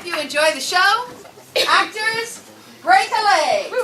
you enjoy the show, actors, break a leg.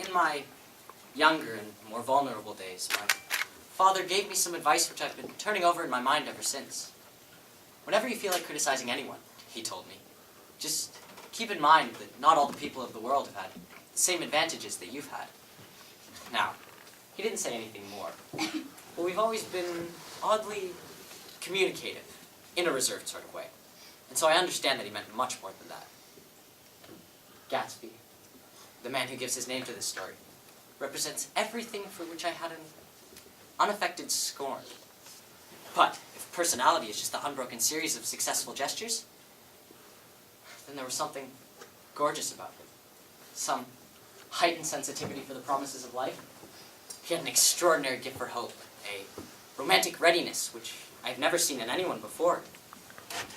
In my younger and more vulnerable days, my father gave me some advice which I've been turning over in my mind ever since. Whenever you feel like criticizing anyone, he told me, just keep in mind that not all the people of the world have had the same advantages that you've had. Now, he didn't say anything more, but we've always been oddly communicative, in a reserved sort of way. And so I understand that he meant much more than that. Gatsby, the man who gives his name to this story, represents everything for which I had an unaffected scorn. But if personality is just the unbroken series of successful gestures, then there was something gorgeous about him. Some heightened sensitivity for the promises of life. He had an extraordinary gift for hope, a romantic readiness which I've never seen in anyone before, and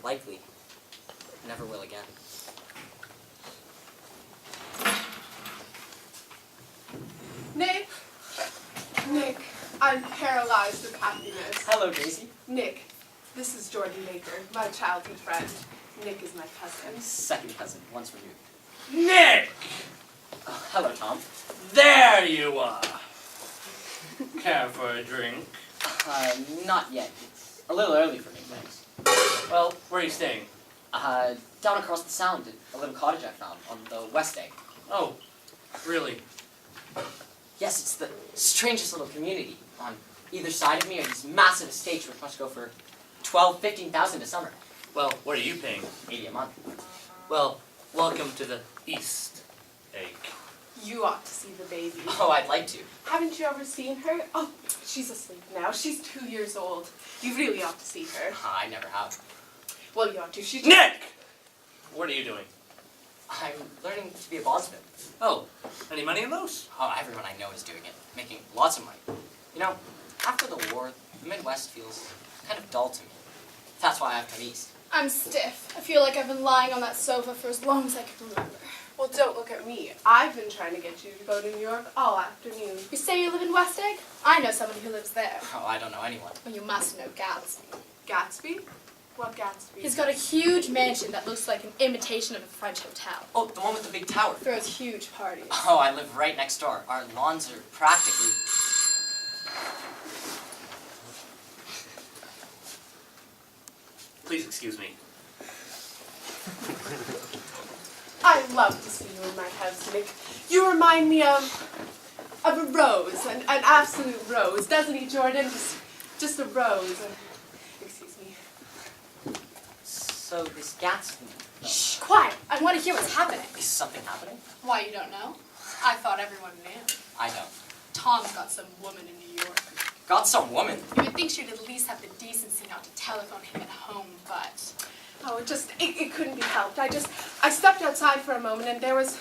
likely never will again. Nick, I'm paralyzed with happiness. Hello, Daisy. Nick, this is Jordan Baker, my childhood friend. Nick is my cousin. Second cousin, once removed. Nick! Oh, hello, Tom. There you are. Care for a drink? Not yet. It's a little early for me, thanks. Well, where are you staying? Down across the Sound at a little cottage I found on the West Egg. Oh, really? Yes, it's the strangest little community. On either side of me are these massive estates which must go for 12, 15,000 a summer. Well, what are you paying? 80 a month. Well, welcome to the East Egg. You ought to see the baby. Oh, I'd like to. Haven't you ever seen her? Oh, she's asleep now. She's 2 years old. You really ought to see her. I never have. Well, you ought to. She's Nick! What are you doing? I'm learning to be a bondsman. Oh, any money in those? Oh, everyone I know is doing it, making lots of money. You know, after the war, the Midwest feels kind of dull to me. That's why I've come east. I'm stiff. I feel like I've been lying on that sofa for as long as I can remember. Well, don't look at me. I've been trying to get you to go to New York all afternoon. You say you live in West Egg? I know somebody who lives there. Oh, I don't know anyone. Well, you must know Gatsby. Gatsby? What Gatsby? He's got a huge mansion that looks like an imitation of a French hotel. Oh, the one with the big tower. Throws huge parties. Oh, I live right next door. Our lawns are practically... Please excuse me. I love to see you in my house, Nick. You remind me of a rose, an absolute rose, doesn't he, Jordan? Just a rose. Excuse me. So this Gatsby... Shh, quiet. I want to hear what's happening. Is something happening? Why, you don't know? I thought everyone knew. I don't. Tom's got some woman in New York. Got some woman. You would think she'd at least have the decency not to telephone him at home, but... Oh, it couldn't be helped. I stepped outside for a moment and there was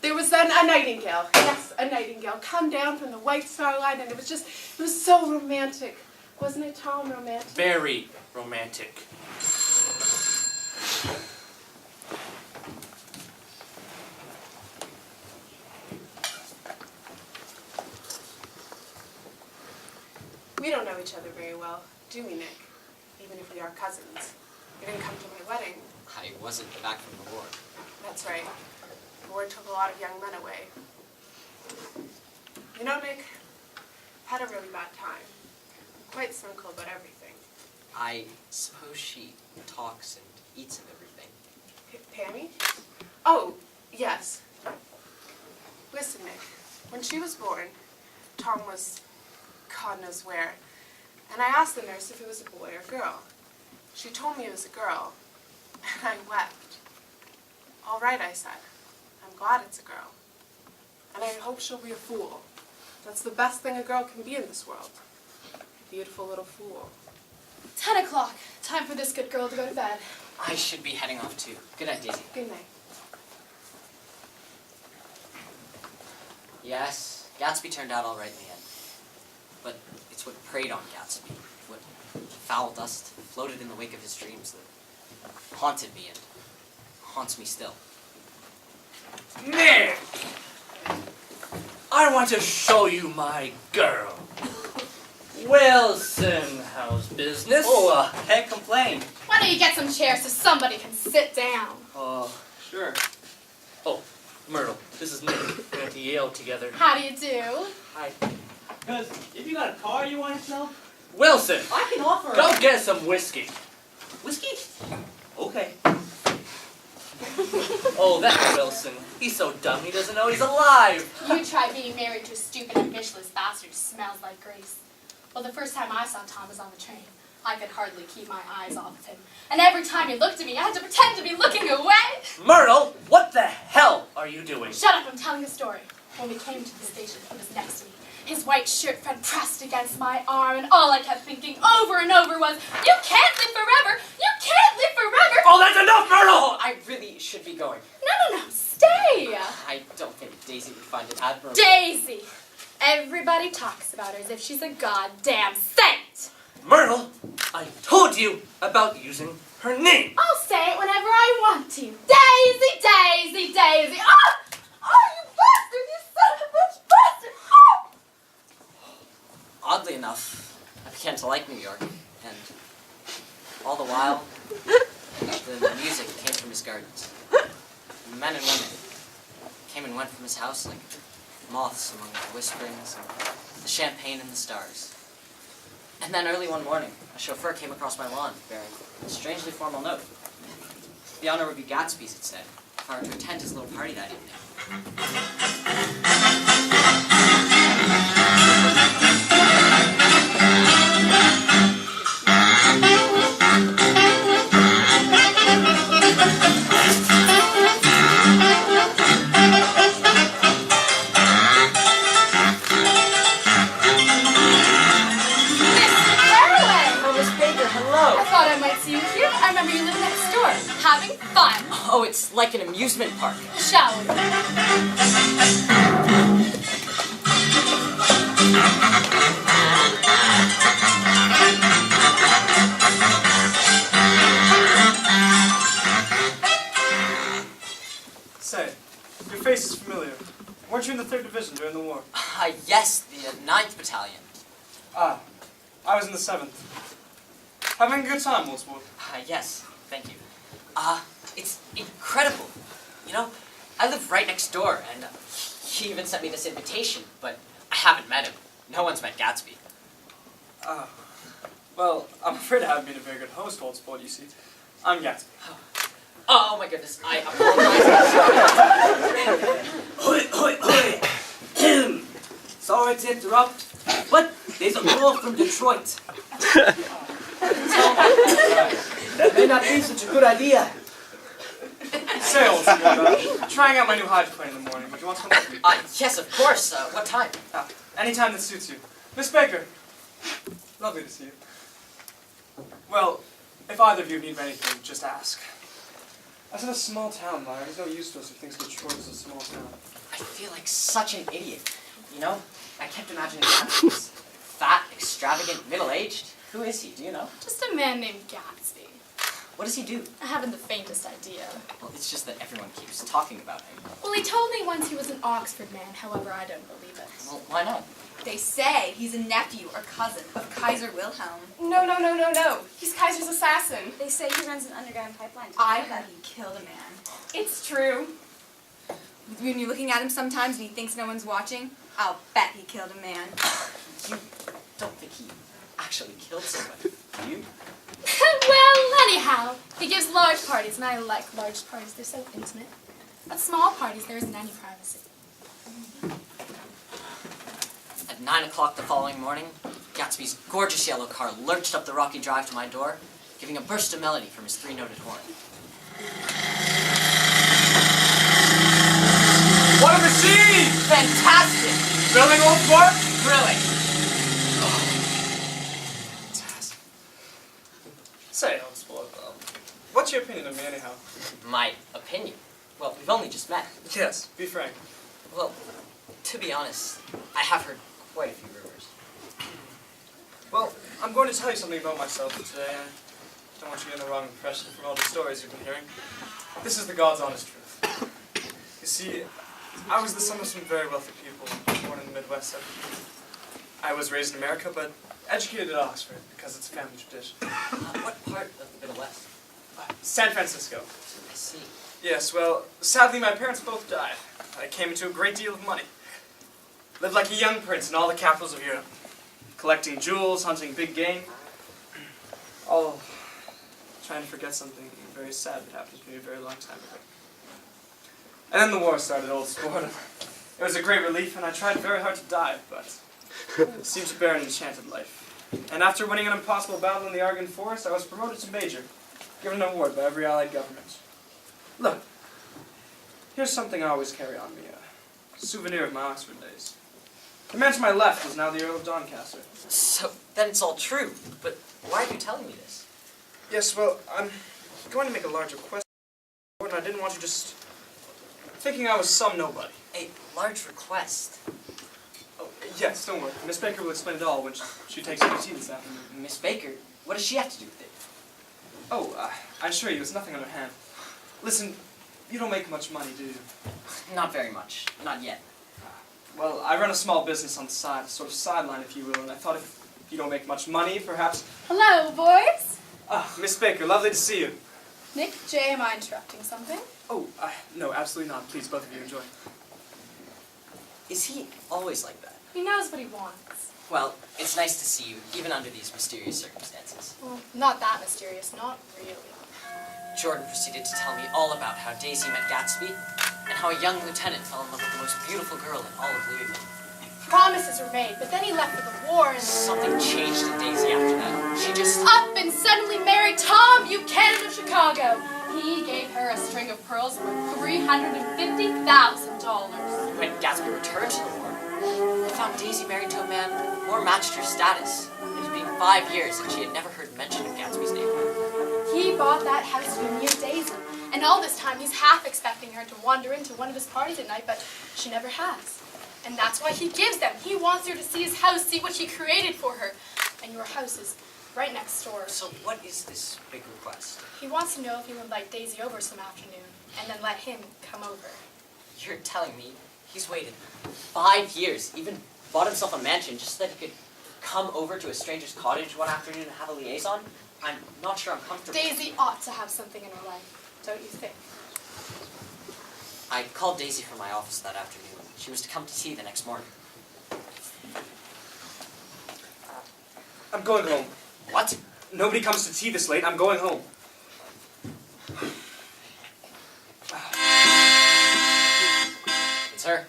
a nightingale. Yes, a nightingale come down from the white starlight, and it was so romantic. Wasn't it, Tom, romantic? Very romantic. We don't know each other very well, do we, Nick? Even if we are cousins. You didn't come to my wedding. I wasn't back from the war. That's right. The war took a lot of young men away. You know, Nick, I've had a really bad time. I'm quite cynical about everything. I suppose she talks and eats of everything. Pammy? Oh, yes. Listen, Nick, when she was born, Tom was God knows where. And I asked the nurse if it was a boy or girl. She told me it was a girl, and I wept. All right, I said. I'm glad it's a girl. And I hope she'll be a fool. That's the best thing a girl can be in this world. A beautiful little fool. 10 o'clock. Time for this good girl to go to bed. I should be heading off too. Good night, Daisy. Good night. Yes, Gatsby turned out all right in the end. But it's what preyed on Gatsby, what foul dust floated in the wake of his dreams that haunted me and haunts me still. Nick! I want to show you my girl. Wilson, how's business? Oh, can't complain. Why don't you get some chairs so somebody can sit down? Sure. Oh, Myrtle, this is Nick. We went to Yale together. How do you do? Hi. Because if you got a car you want to sell, Wilson, I can offer go get some whiskey. whiskey. Okay. Oh, that Wilson. He's so dumb he doesn't know he's alive. You try being married to a stupid, ambitious bastard who smells like grease. Well, the first time I saw Thomas on the train, I could hardly keep my eyes off of him. And every time he looked at me, I had to pretend to be looking away. Myrtle, what the hell are you doing? Shut up, I'm telling a story. When we came to the station, he was next to me. His white shirt front pressed against my arm, and all I kept thinking over and over was, you can't live forever! You can't live forever! Oh, that's enough, Myrtle! Oh, I really should be going. No, stay! I don't think Daisy would find it admirable. Daisy! Everybody talks about her as if she's a goddamn saint! Myrtle, I told you about using her name. I'll say it whenever I want to. Daisy, Daisy, Daisy! Oh! Oh, you bastard! You son of a bitch bastard! Oh! Oddly enough, I began to like New York, and all the while, the music came from his gardens. And the men and women came and went from his house like moths among the whisperings and the champagne and the stars. And then early one morning, a chauffeur came across my lawn bearing a strangely formal note. The honor would be Gatsby's, it said, if I were to attend his little party that evening. I thought I might see you here. I remember you live next door, having fun. Oh, it's like an amusement park. Shall we? Say, your face is familiar. Weren't you in the 3rd Division during the war? Yes, the 9th Battalion. Ah, I was in the 7th. Having a good time, Wolfsburg. Yes, thank you. It's incredible. You know, I live right next door, and he even sent me this invitation, but I haven't met him. No one's met Gatsby. Ah, well, I'm afraid I haven't been a very good host, Wolfsburg, you see. I'm Gatsby. Oh my goodness, I apologize. Hoi, hoi, hoi. Sorry to interrupt, but there's a call from Detroit. That may not be such a good idea. Say, Wolfsburg, trying out my new hydroplane in the morning. Would you want to come with me? Yes, of course. What time? Anytime that suits you. Miss Baker, lovely to see you. Well, if either of you need anything, just ask. I said a small town, Myra. There's no use to us if things Detroit is a small town. I feel like such an idiot. You know, I kept imagining Gatsby was fat, extravagant, middle-aged. Who is he? Do you know? Just a man named Gatsby. What does he do? I haven't the faintest idea. Well, it's just that everyone keeps talking about him. Well, he told me once he was an Oxford man, however, I don't believe it. Well, why not? They say he's a nephew or cousin of Kaiser Wilhelm. No. He's Kaiser's assassin. They say he runs an underground pipeline. I heard he killed a man. It's true. When you're looking at him sometimes and he thinks no one's watching, I'll bet he killed a man. You don't think he actually killed somebody, do you? Well, anyhow, he gives large parties, and I like large parties. They're so intimate. At small parties, there isn't any privacy. At 9 o'clock the following morning, Gatsby's gorgeous yellow car lurched up the rocky drive to my door, giving a burst of melody from his three-noted horn. What a machine! Fantastic! Thrilling, old sport? Thrilling! Fantastic. Say, old sport, what's your opinion of me anyhow? My opinion? Well, we've only just met. Yes, be frank. Well, to be honest, I have heard quite a few rumors. Well, I'm going to tell you something about myself today. I don't want you to get the wrong impression from all the stories you've been hearing. This is the God's honest truth. You see, I was the son of some very wealthy people, born in the Midwest. I was raised in America, but educated at Oxford because it's a family tradition. What part of the Midwest? San Francisco. I see. Yes, well, sadly my parents both died. I came into a great deal of money. Lived like a young prince in all the capitals of Europe. Collecting jewels, hunting big game. All trying to forget something very sad that happened to me a very long time ago. And then the war started, old sport. It was a great relief, and I tried very hard to die, but it seemed to bear an enchanted life. And after winning an impossible battle in the Argonne Forest, I was promoted to major, given an award by every allied government. Look, here's something I always carry on me, a souvenir of my Oxford days. The man to my left is now the Earl of Doncaster. So, then it's all true. But why are you telling me this? Yes, well, I'm going to make a large request, and I didn't want you just thinking I was some nobody. A large request. Oh, yes, don't worry. Miss Baker will explain it all when she takes you to tea this afternoon. Miss Baker, what does she have to do with it? Oh, I assure you, it's nothing on her hand. Listen, you don't make much money, do you? Not very much. Not yet. Well, I run a small business on the side, a sort of sideline, if you will, and I thought if you don't make much money, perhaps... Hello, boys. Ah, Miss Baker, lovely to see you. Nick, Jay, am I interrupting something? Oh, no, absolutely not. Please, both of you, enjoy. Is he always like that? He knows what he wants. Well, it's nice to see you, even under these mysterious circumstances. Well, not that mysterious, not really. Jordan proceeded to tell me all about how Daisy met Gatsby, and how a young lieutenant fell in love with the most beautiful girl in all of Louisville. Promises were made, but then he left for the war and... Something changed in Daisy after that. She just... Up and suddenly married Tom Buchanan of Chicago. He gave her a string of pearls worth $350,000. When Gatsby returned to the war, I found Daisy married to a man who more matched her status. It had been 5 years and she had never heard mention of Gatsby's name. He bought that house to be near Daisy, and all this time he's half expecting her to wander into one of his parties at night, but she never has. And that's why he gives them. He wants her to see his house, see what he created for her. And your house is right next door. So what is this big request? He wants to know if you would invite Daisy over some afternoon, and then let him come over. You're telling me he's waited 5 years, even bought himself a mansion just so that he could come over to a stranger's cottage one afternoon and have a liaison? I'm not sure I'm comfortable. Daisy ought to have something in her life, don't you think? I called Daisy from my office that afternoon. She was to come to tea the next morning. I'm going home. What? Nobody comes to tea this late. I'm going home. It's her.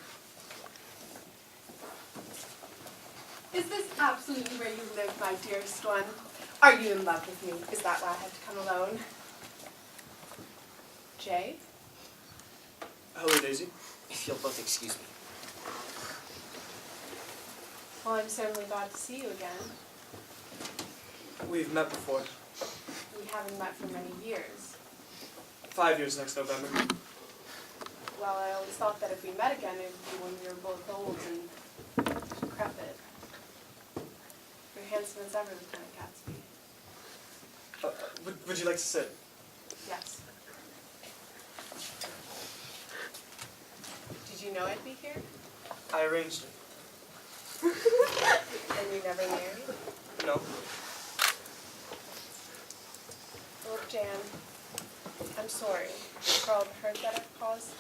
Is this absolutely where you live, my dearest one? Are you in love with me? Is that why I have to come alone? Jay? Hello, Daisy. If you'll both excuse me. Well, I'm certainly glad to see you again. We've met before. We haven't met for many years. 5 years next November. Well, I always thought that if we met again, it would be when we were both old and decrepit. You're handsome as ever, Lieutenant Gatsby. Would you like to sit? Yes. Did you know I'd be here? I arranged it. And you never married? No. Look, Jan, I'm sorry for all the hurt that I've caused.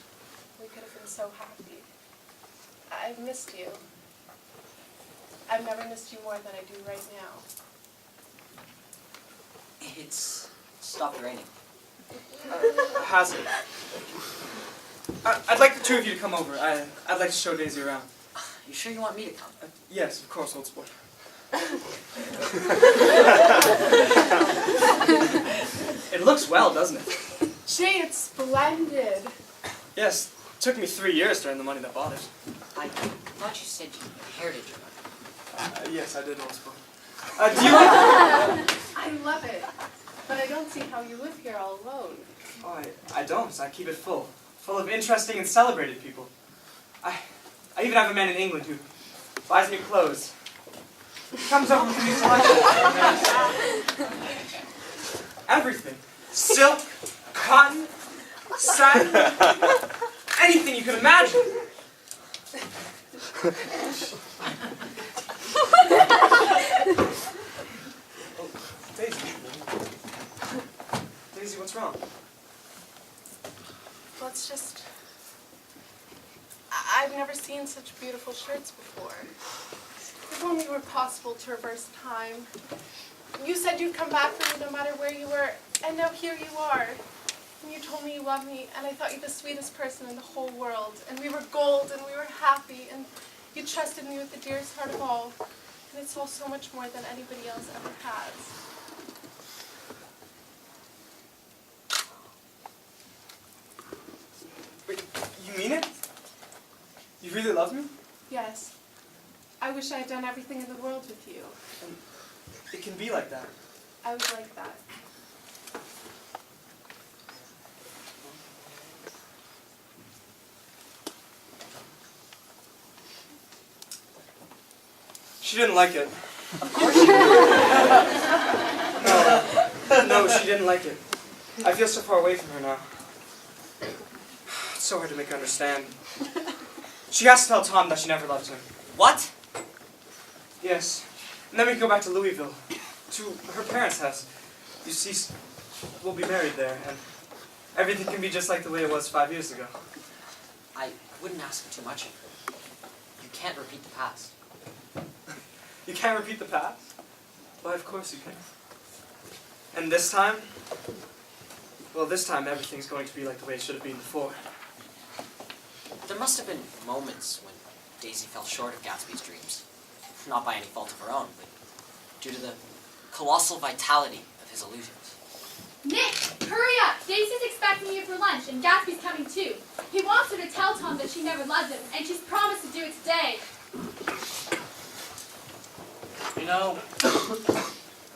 We could have been so happy. I've missed you. I've never missed you more than I do right now. It's stopped raining. Has it? I'd like the two of you to come over. I'd like to show Daisy around. You sure you want me to come? Yes, of course, old sport. It looks well, doesn't it? Jay, it's splendid. Yes, it took me 3 years to earn the money that bought it. I thought you said you inherited your money. Yes, I did once before. Do you like I love it. But I don't see how you live here all alone. Oh, I don't. I keep it full. Full of interesting and celebrated people. I even have a man in England who buys me clothes. Comes over with me selection. Everything. Silk, cotton, satin, anything you could imagine. Oh, Daisy. Daisy, what's wrong? Well, it's just... I've never seen such beautiful shirts before. If only it were possible to reverse time. You said you'd come back for me no matter where you were, and now here you are. And you told me you loved me, and I thought you the sweetest person in the whole world. And we were gold, and we were happy, and you trusted me with the dearest heart of all. And it's all so much more than anybody else ever has. Wait, you mean it? You really love me? Yes. I wish I had done everything in the world with you. And it can be like that. I would like that. She didn't like it. Of course you did. No, she didn't like it. I feel so far away from her now. It's so hard to make her understand. She has to tell Tom that she never loved him. What? Yes. And then we can go back to Louisville, to her parents' house. You see, we'll be married there, and everything can be just like the way it was 5 years ago. I wouldn't ask for too much of her. You can't repeat the past. You can't repeat the past? Why, of course you can. And this time? Well, this time everything's going to be like the way it should have been before. There must have been moments when Daisy fell short of Gatsby's dreams. Not by any fault of her own, but due to the colossal vitality of his illusions. Nick, hurry up! Daisy's expecting you for lunch, and Gatsby's coming too. He wants her to tell Tom that she never loved him, and she's promised to do it today. You know,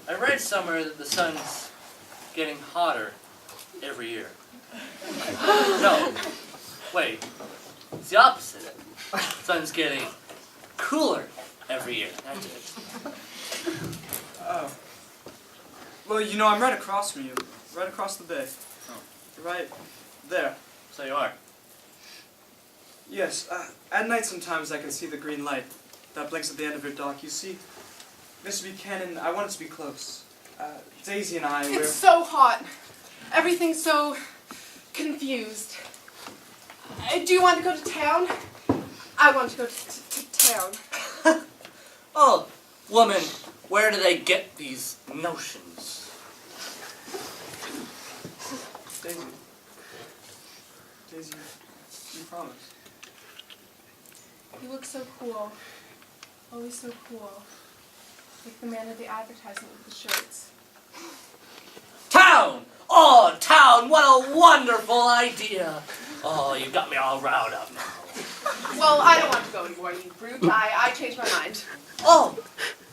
I read somewhere that the sun's getting hotter every year. No, wait, it's the opposite. The sun's getting cooler every year. That's it. Oh. Well, you know, I'm right across from you. Right across the bay. Oh. Right there. So you are. Yes, at night sometimes I can see the green light that blinks at the end of your dock. You see, Mr. Buchanan, I want it to be close. Daisy and I, we're... It's so hot. Everything's so confused. Do you want to go to town? I want to go to town. Oh, woman, where do they get these notions? Daisy. Daisy, you promised. You look so cool. Always so cool. Like the man of the advertisement with the shirts. Town! Oh, town, what a wonderful idea. Oh, you got me all riled up now. Well, I don't want to go anymore, you brute. I changed my mind. Oh,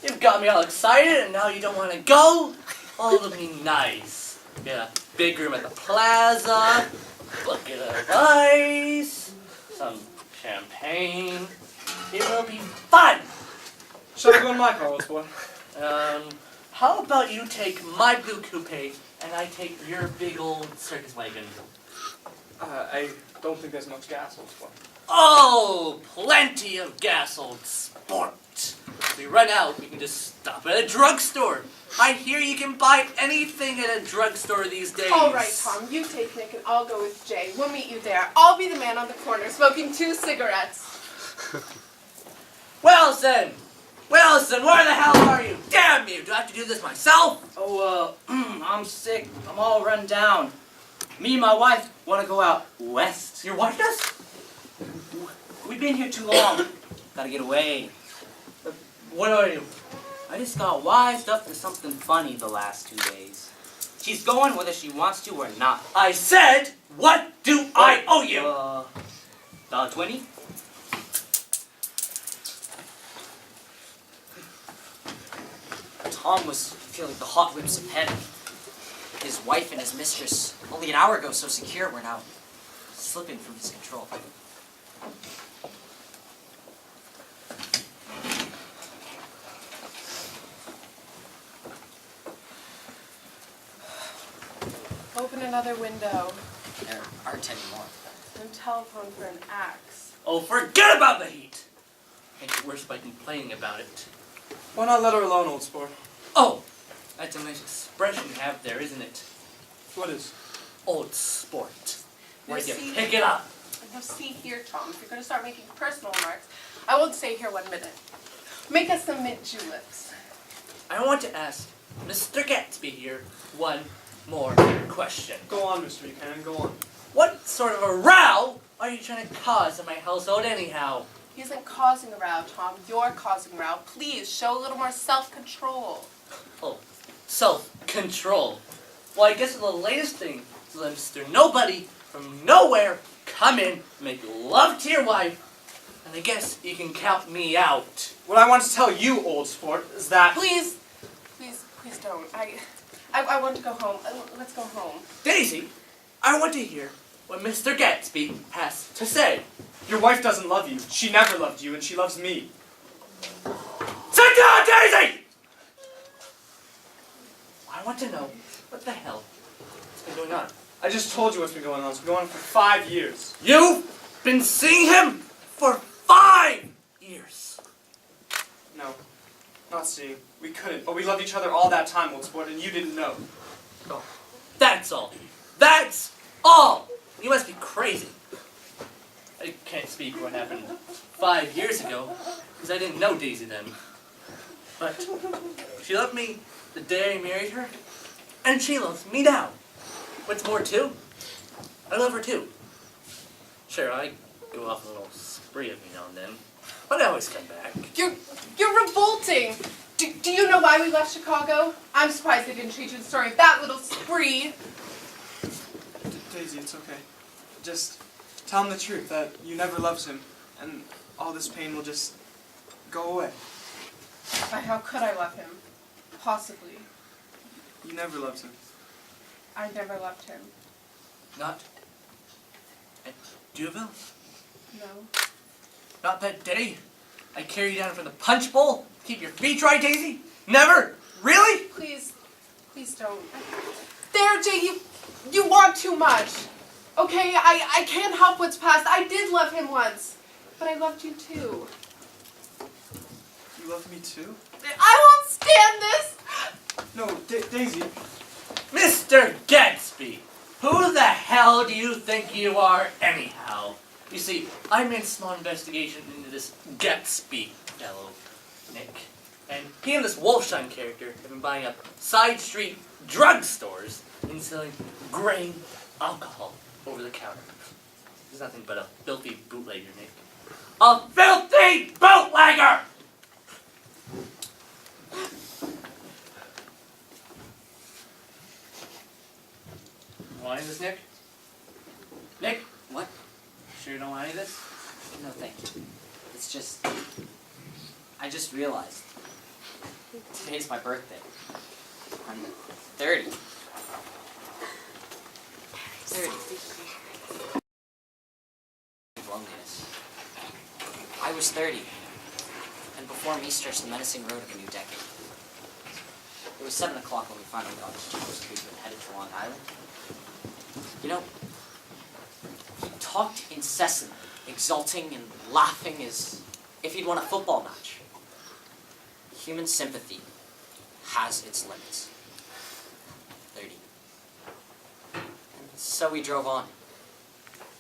you've got me all excited and now you don't want to go? Oh, it'll be nice. Get a big room at the plaza, bucket of ice, some champagne. It will be fun. Shall I go in my car, old boy? How about you take my blue coupe and I take your big old circus wagon? I don't think there's much gas, old boy. Oh, plenty of gas, old sport. If we run out, we can just stop at a drugstore. I hear you can buy anything at a drugstore these days. All right, Tom, you take Nick and I'll go with Jay. We'll meet you there. I'll be the man on the corner smoking 2 cigarettes. Wilson! Wilson, where the hell are you? Damn you! Do I have to do this myself? Oh, I'm sick. I'm all run down. Me and my wife want to go out west. Your wife does? We've been here too long. Gotta get away. What are you? I just got wised up to something funny the last 2 days. She's going whether she wants to or not. I said, what do I owe you? $1.20? Tom was feeling the hot whips of panic. His wife and his mistress, only an hour ago so secure, were now slipping from his control. Open another window There aren't any more. and telephone for an axe. Oh, forget about the heat! Make it worse by complaining about it. Why not let her alone, old sport? Oh, that's a nice expression you have there, isn't it? What is? Old sport. Where You you see- pick it up? Now see here, Tom, if you're going to start making personal remarks, I won't stay here 1 minute. Make us some mint juleps. I want to ask Mr. Gatsby here one more question. Go on, Mr. Buchanan, go on. What sort of a row are you trying to cause in my household anyhow? He isn't causing a row, Tom. You're causing a row. Please, show a little more self-control. Oh, self-control. Well, I guess the latest thing is let Mr. Nobody from nowhere come in, make love to your wife, and I guess you can count me out. What I want to tell you, old sport, is that... Please, please don't. I want to go home. Let's go home. Daisy, I want to hear what Mr. Gatsby has to say. Your wife doesn't love you. She never loved you, and she loves me. Sit down, Daisy! I want to know what the hell has been going on. I just told you what's been going on. It's been going on for 5 years. You've been seeing him for 5 years. No, not seeing. We couldn't, but we loved each other all that time, old sport, and you didn't know. Oh, that's all. That's all. You must be crazy. I can't speak what happened 5 years ago, because I didn't know Daisy then. But she loved me the day I married her, and she loves me now. What's more, too, I love her too. Sure, I go off on a little spree every now and then, but I always come back. You're revolting. Do you know why we left Chicago? I'm surprised they didn't change the story of that little spree. Daisy, it's okay. Just tell him the truth, that you never loved him, and all this pain will just go away. But how could I love him? Possibly. You never loved him. I never loved him. Not at Duville? No. Not that day I carried you down from the punch bowl to keep your feet dry, Daisy? Never? Really? Please don't. There, Jay, you want too much. Okay, I can't help what's past. I did love him once, but I loved you too. You love me too? I won't stand this. No, Daisy. Mr. Gatsby, who the hell do you think you are anyhow? You see, I made a small investigation into this Gatsby fellow, Nick. And he and this Wolfshine character have been buying up side street drugstores and selling grain alcohol over the counter. He's nothing but a filthy bootlegger, Nick. A filthy bootlegger! Want any of this, Nick? Nick? What? Sure you don't want any of this? No, thank you. It's just... I just realized. Today's my birthday. I'm 30. 30. Loneliness. I was 30. And before me stretched the menacing road of a new decade. It was 7 o'clock when we finally got to Coast Creek and headed for Long Island. You know, he talked incessantly, exulting and laughing as if he'd won a football match. Human sympathy has its limits. 30. And so we drove on,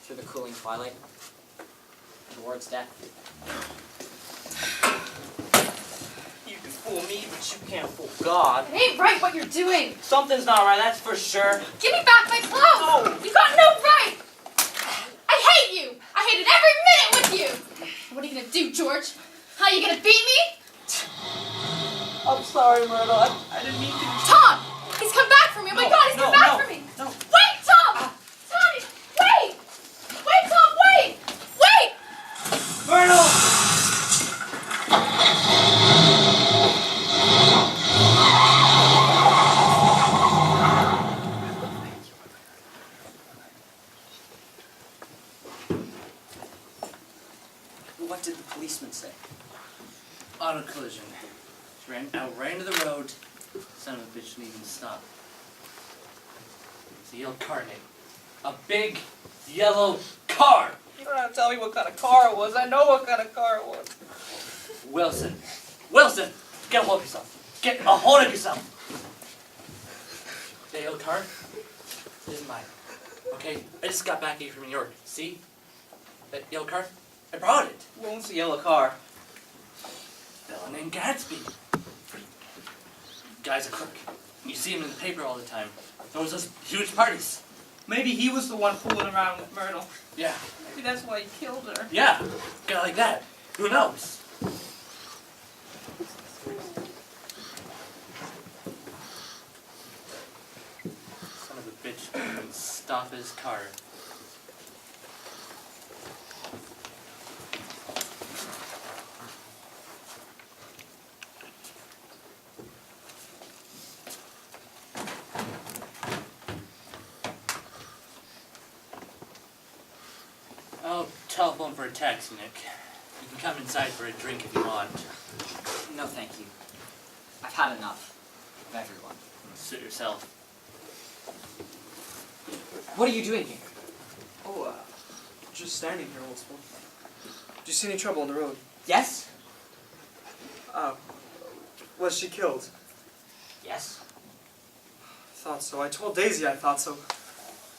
through the cooling twilight, towards death. You can fool me, but you can't fool God. It ain't right what you're doing. Something's not right, that's for sure. Give me back my clothes. You got no right. I hate you. I hated every minute with you. What are you gonna do, George? How you gonna beat me? I'm sorry, Myrtle. I didn't mean to. Tom! He's come back for me! Oh my God, he's come back for me! No. Wait, Tom! Tommy, wait! Wait, Tom, wait! Wait! Myrtle! What did the policeman say? Auto collision. Ran into the road. Son of a bitch didn't even stop. It's a yellow car, Nick. A big yellow car! You don't have to tell me what kind of car it was. I know what kind of car it was. Wilson. Wilson! Get a hold of yourself. Get a hold of yourself. That yellow car isn't mine. Okay? I just got back here from New York. See? That yellow car? I brought it. Who owns the yellow car? Fella named Gatsby. Guy's a crook. You see him in the paper all the time. Throws those huge parties. Maybe he was the one fooling around with Myrtle. Yeah. Maybe that's why he killed her. Yeah. Guy like that. Who knows? Son of a bitch couldn't stop his car. I'll telephone for a taxi, Nick. You can come inside for a drink if you want. No, thank you. I've had enough of everyone. Suit yourself. What are you doing here? Oh, just standing here, old sport. Do you see any trouble on the road? Yes? Was she killed? Yes? I thought so. I told Daisy I thought so.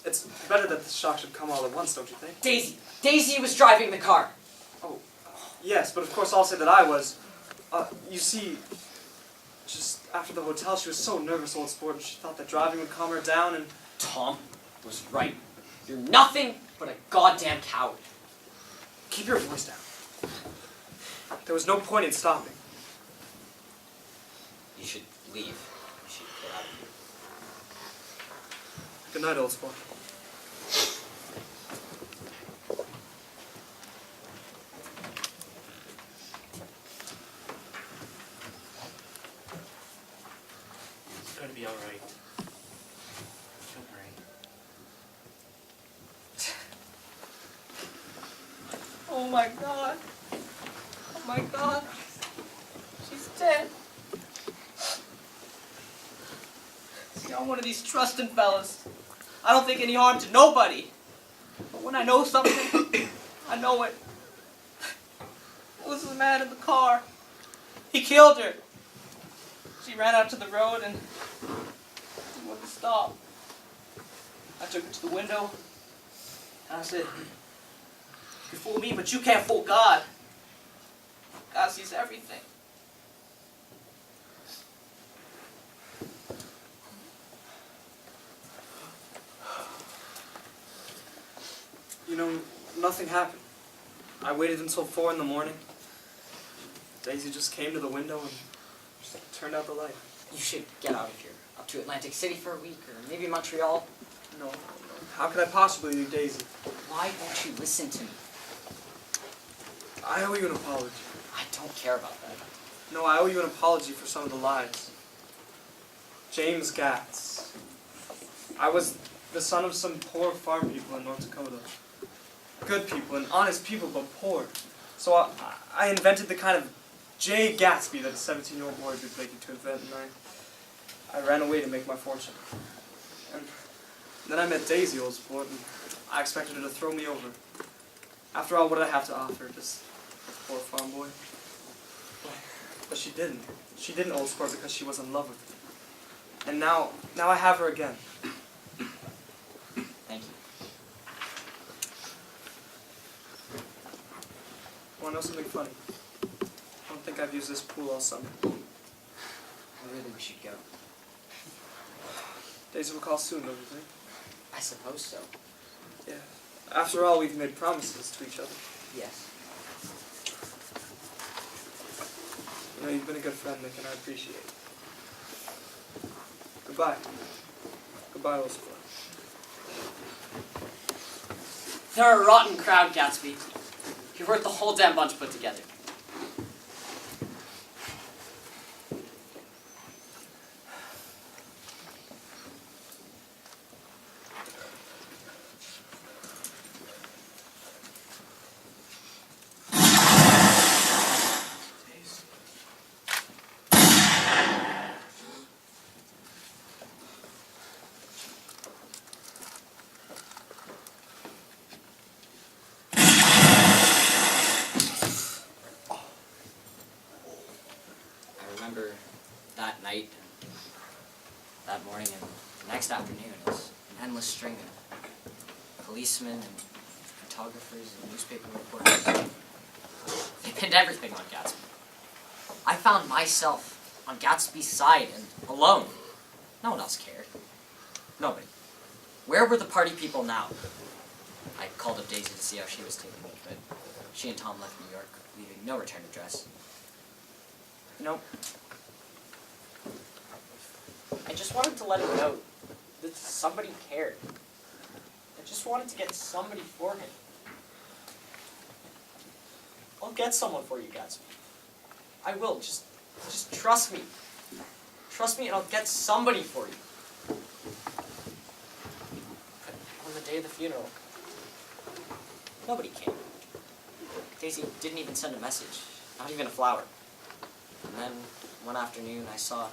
It's better that the shock should come all at once, don't you think? Daisy! Daisy was driving the car! Oh, yes, but of course I'll say that I was. You see, just after the hotel, she was so nervous, old sport, and she thought that driving would calm her down, and... Tom was right. You're nothing but a goddamn coward. Keep your voice down. There was no point in stopping. You should leave. You should get out of here. Good night, old sport. It's going to be alright. Don't worry. Oh my God. Oh my God. She's dead. See, I'm one of these trusting fellas. I don't think any harm to nobody. But when I know something, I know it. It was the man in the car. He killed her. She ran out to the road and he wouldn't stop. I took her to the window and I said, "You can fool me, but you can't fool God. God sees everything." You know, nothing happened. I waited until 4 in the morning. Daisy just came to the window and just turned out the light. You should get out of here. Up to Atlantic City for a week, or maybe Montreal. No. How could I possibly leave Daisy? Why won't you listen to me? I owe you an apology. I don't care about that. No, I owe you an apology for some of the lies. James Gatz. I was the son of some poor farm people in North Dakota. Good people and honest people, but poor. So I invented the kind of J. Gatsby that a 17-year-old boy would be making to invent, and I ran away to make my fortune. And then I met Daisy, old sport, and I expected her to throw me over. After all, what did I have to offer? Just a poor farm boy? But she didn't. She didn't, old sport, because she was in love with me. And now I have her again. Thank you. Want to know something funny? I don't think I've used this pool all summer. I really wish you'd go. Daisy will call soon, don't you think? I suppose so. Yeah. After all, we've made promises to each other. Yes. No, you've been a good friend, Nick, and I appreciate it. Goodbye. Goodbye, old sport. They're a rotten crowd, Gatsby. You're worth the whole damn bunch put together. I remember that night, that morning, and the next afternoon. It was an endless string of policemen and photographers and newspaper reporters. They pinned everything on Gatsby. I found myself on Gatsby's side and alone. No one else cared. Nobody. Where were the party people now? I called up Daisy to see how she was taking it, but she and Tom left New York, leaving no return address. You know, I just wanted to let him know that somebody cared. I just wanted to get somebody for him. I'll get someone for you, Gatsby. I will. Just trust me. Trust me and I'll get somebody for you. But on the day of the funeral, nobody came. Daisy didn't even send a message. Not even a flower. And then, one afternoon, I saw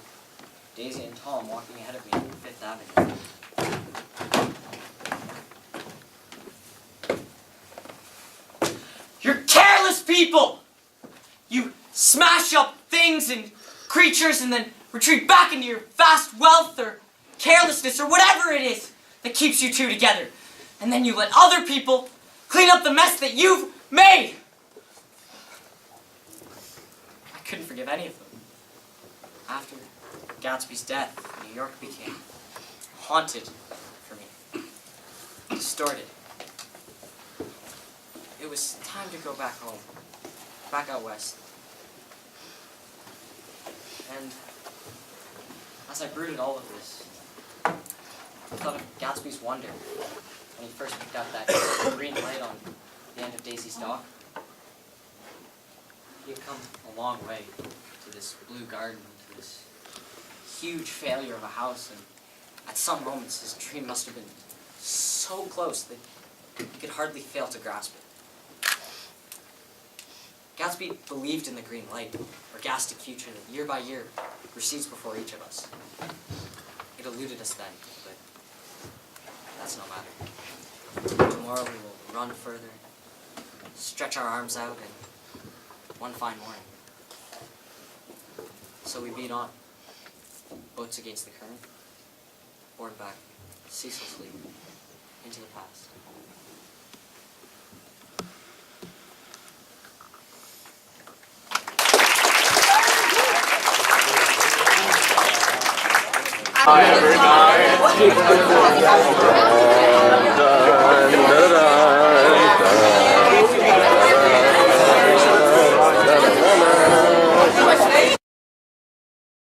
Daisy and Tom walking ahead of me on Fifth Avenue. You're careless people! You smash up things and creatures and then retreat back into your vast wealth or carelessness or whatever it is that keeps you two together. And then you let other people clean up the mess that you've made! I couldn't forgive any of them. After Gatsby's death, New York became haunted for me, distorted. It was time to go back home, back out west. And as I brooded all of this, I thought of Gatsby's wonder when he first picked out that green light on the end of Daisy's dock. He had come a long way to this blue garden, to this huge failure of a house, and at some moments his dream must have been so close that he could hardly fail to grasp it. Gatsby believed in the green light, or gastic future that year by year recedes before each of us. It eluded us then, but that's no matter. Tomorrow we will run further, stretch our arms out, and one fine morning. So we beat on, boats against the current, borne back ceaselessly into the past. Hi, everybody.